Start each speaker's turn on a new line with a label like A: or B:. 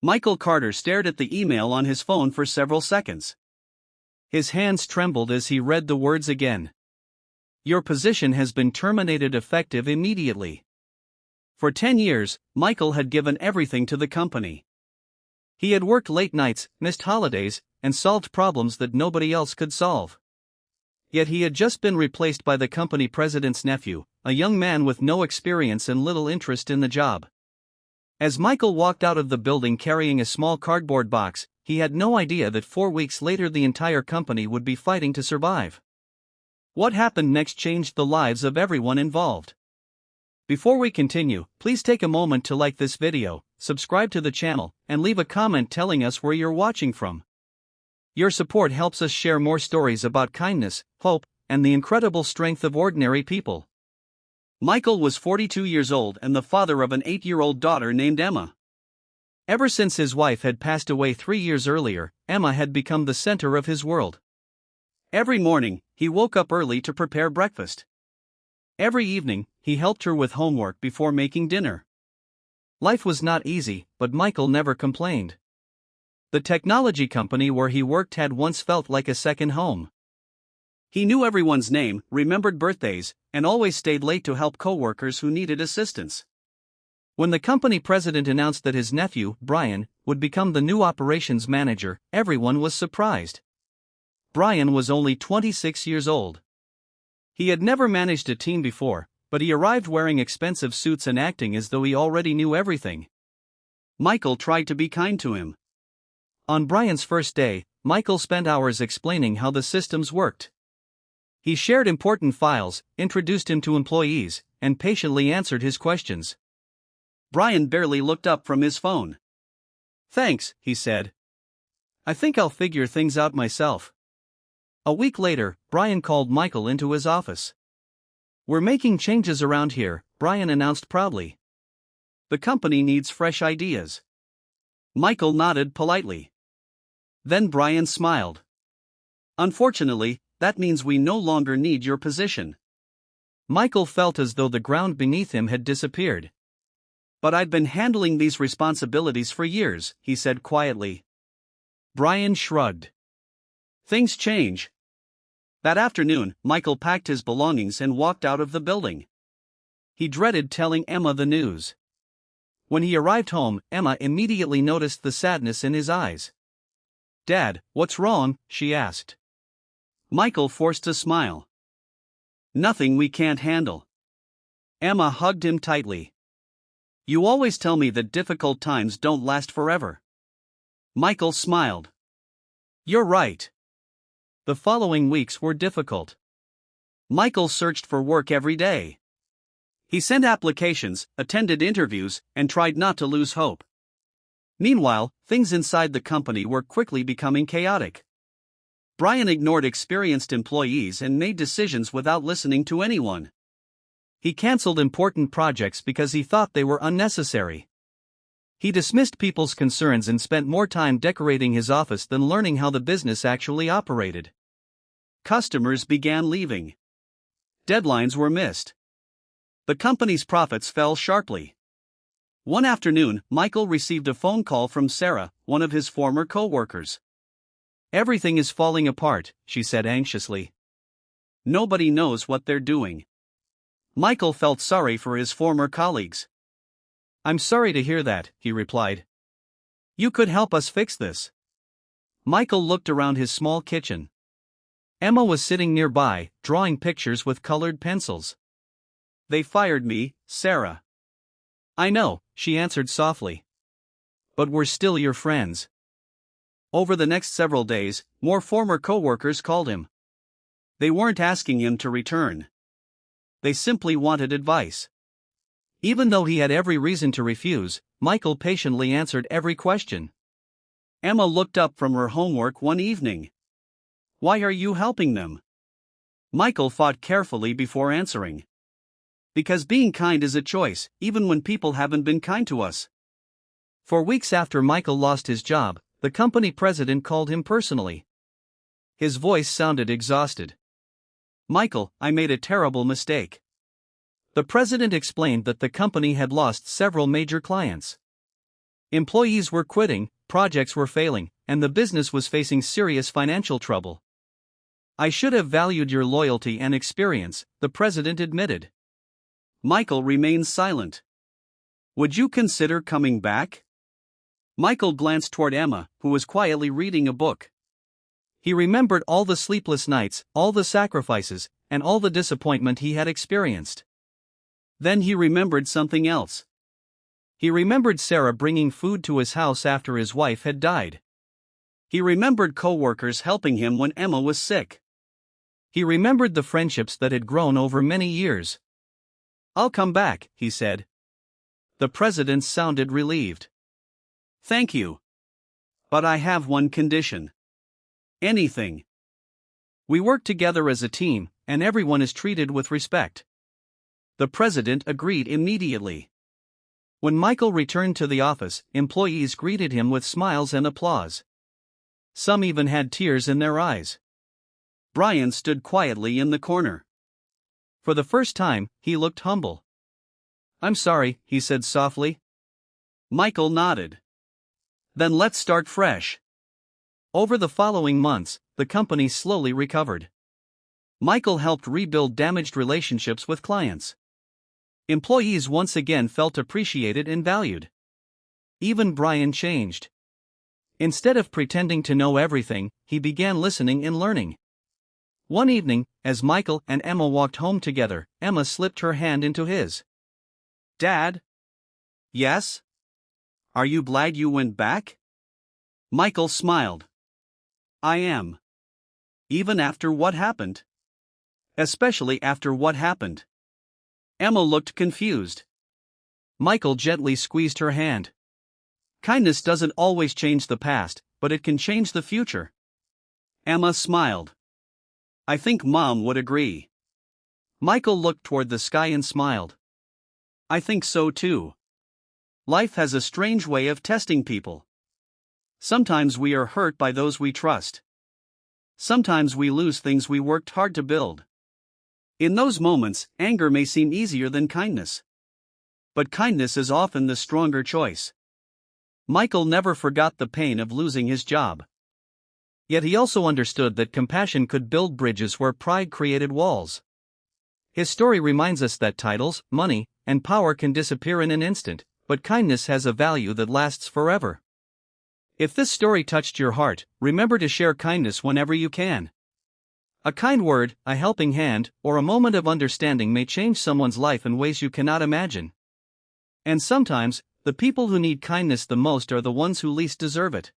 A: Michael Carter stared at the email on his phone for several seconds. His hands trembled as he read the words again. Your position has been terminated effective immediately. For 10 years, Michael had given everything to the company. He had worked late nights, missed holidays, and solved problems that nobody else could solve. Yet he had just been replaced by the company president's nephew, a young man with no experience and little interest in the job. As Michael walked out of the building carrying a small cardboard box, he had no idea that 4 weeks later the entire company would be fighting to survive. What happened next changed the lives of everyone involved. Before we continue, please take a moment to like this video, subscribe to the channel, and leave a comment telling us where you're watching from. Your support helps us share more stories about kindness, hope, and the incredible strength of ordinary people. Michael was 42 years old and the father of an 8-year-old daughter named Emma. Ever since his wife had passed away 3 years earlier, Emma had become the center of his world. Every morning, he woke up early to prepare breakfast. Every evening, he helped her with homework before making dinner. Life was not easy, but Michael never complained. The technology company where he worked had once felt like a second home. He knew everyone's name, remembered birthdays, and always stayed late to help coworkers who needed assistance. When the company president announced that his nephew, Brian, would become the new operations manager, everyone was surprised. Brian was only 26 years old. He had never managed a team before, but he arrived wearing expensive suits and acting as though he already knew everything. Michael tried to be kind to him. On Brian's first day, Michael spent hours explaining how the systems worked. He shared important files, introduced him to employees, and patiently answered his questions. Brian barely looked up from his phone. "Thanks," he said. "I think I'll figure things out myself." A week later, Brian called Michael into his office. "We're making changes around here," Brian announced proudly. "The company needs fresh ideas." Michael nodded politely. Then Brian smiled. "Unfortunately, that means we no longer need your position." Michael felt as though the ground beneath him had disappeared. "But I've been handling these responsibilities for years," he said quietly. Brian shrugged. "Things change." That afternoon, Michael packed his belongings and walked out of the building. He dreaded telling Emma the news. When he arrived home, Emma immediately noticed the sadness in his eyes. "Dad, what's wrong?" she asked. Michael forced a smile. "Nothing we can't handle." Emma hugged him tightly. "You always tell me that difficult times don't last forever." Michael smiled. "You're right." The following weeks were difficult. Michael searched for work every day. He sent applications, attended interviews, and tried not to lose hope. Meanwhile, things inside the company were quickly becoming chaotic. Brian ignored experienced employees and made decisions without listening to anyone. He canceled important projects because he thought they were unnecessary. He dismissed people's concerns and spent more time decorating his office than learning how the business actually operated. Customers began leaving. Deadlines were missed. The company's profits fell sharply. One afternoon, Michael received a phone call from Sarah, one of his former co-workers. "Everything is falling apart," she said anxiously. "Nobody knows what they're doing." Michael felt sorry for his former colleagues. "I'm sorry to hear that," he replied. "You could help us fix this." Michael looked around his small kitchen. Emma was sitting nearby, drawing pictures with colored pencils. "They fired me, Sarah." "I know," she answered softly. "But we're still your friends." Over the next several days, more former co-workers called him. They weren't asking him to return. They simply wanted advice. Even though he had every reason to refuse, Michael patiently answered every question. Emma looked up from her homework one evening. "Why are you helping them?" Michael thought carefully before answering. "Because being kind is a choice, even when people haven't been kind to us." For weeks after Michael lost his job, the company president called him personally. His voice sounded exhausted. "Michael, I made a terrible mistake." The president explained that the company had lost several major clients. Employees were quitting, projects were failing, and the business was facing serious financial trouble. I should have valued your loyalty and experience, the president admitted. Michael remained silent. Would you consider coming back? Michael glanced toward Emma, who was quietly reading a book. He remembered all the sleepless nights, all the sacrifices, and all the disappointment he had experienced. Then he remembered something else. He remembered Sarah bringing food to his house after his wife had died. He remembered co-workers helping him when Emma was sick. He remembered the friendships that had grown over many years. I'll come back, he said. The president sounded relieved. Thank you. But I have one condition. Anything. We work together as a team, and everyone is treated with respect. The president agreed immediately. When Michael returned to the office, employees greeted him with smiles and applause. Some even had tears in their eyes. Brian stood quietly in the corner. For the first time, he looked humble. I'm sorry, he said softly. Michael nodded. Then let's start fresh. Over the following months, the company slowly recovered. Michael helped rebuild damaged relationships with clients. Employees once again felt appreciated and valued. Even Brian changed. Instead of pretending to know everything, he began listening and learning. One evening, as Michael and Emma walked home together, Emma slipped her hand into his. Dad? Yes? Are you glad you went back? Michael smiled. I am. Even after what happened? Especially after what happened. Emma looked confused. Michael gently squeezed her hand. Kindness doesn't always change the past, but it can change the future. Emma smiled. I think Mom would agree. Michael looked toward the sky and smiled. I think so too. Life has a strange way of testing people. Sometimes we are hurt by those we trust. Sometimes we lose things we worked hard to build. In those moments, anger may seem easier than kindness. But kindness is often the stronger choice. Michael never forgot the pain of losing his job. Yet he also understood that compassion could build bridges where pride created walls. His story reminds us that titles, money, and power can disappear in an instant, but kindness has a value that lasts forever. If this story touched your heart, remember to share kindness whenever you can. A kind word, a helping hand, or a moment of understanding may change someone's life in ways you cannot imagine. And sometimes, the people who need kindness the most are the ones who least deserve it.